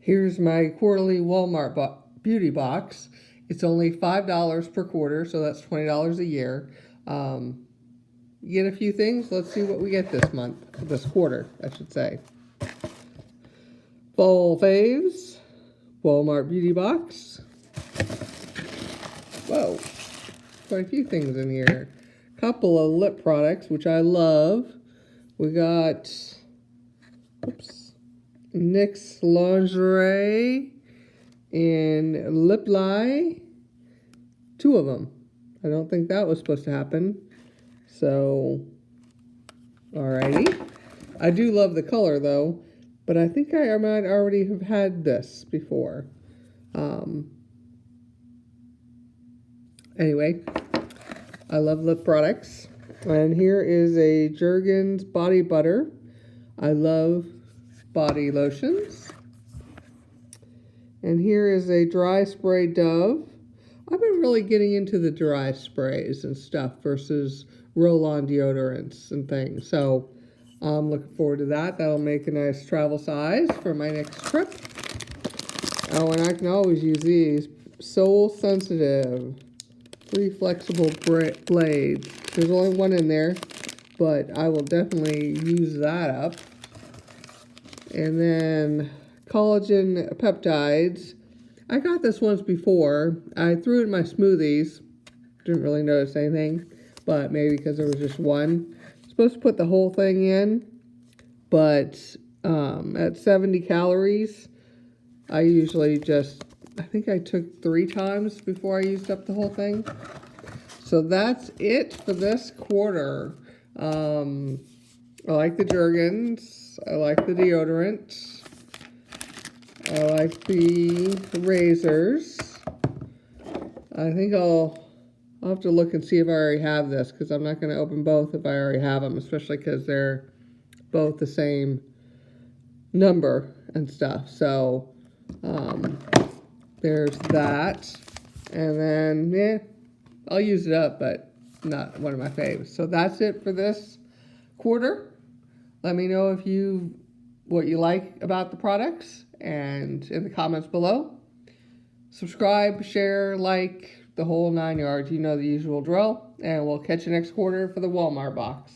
Here's my quarterly Walmart beauty box. It's only $5 per quarter, so that's $20 a year. You get a few things. Let's see what we get this quarter, I should say. Fall Faves, Walmart beauty box. Whoa, quite a few things in here. Couple of lip products, which I love. We got, NYX Lingerie and Lip Lie. Two of them. I don't think that was supposed to happen. So, alrighty. I do love the color though, but I think I might already have had this before. Anyway, I love lip products. And here is a Jergens body butter. I love body lotions. And here is a dry spray Dove. I've been really getting into the dry sprays and stuff versus roll-on deodorants and things. So I'm looking forward to that. That'll make a nice travel size for my next trip. Oh, and I can always use these. Soul Sensitive. 3 flexible blades. There's only one in there, but I will definitely use that up. And then collagen peptides. I got this once before. I threw it in my smoothies. Didn't really notice anything, but maybe because there was just one. Supposed to put the whole thing in, but at 70 calories, I usually I think I took 3 times before I used up the whole thing. So that's it for this quarter. I like the Jergens. I like the deodorant. I like the razors. I think I'll have to look and see if I already have this, because I'm not going to open both if I already have them, especially because they're both the same number and stuff. So there's that. And then, I'll use it up, but not one of my faves. So that's it for this quarter. Let me know what you like about the products and in the comments below. Subscribe, share, like, the whole 9 yards. You know the usual drill. And we'll catch you next quarter for the Walmart box.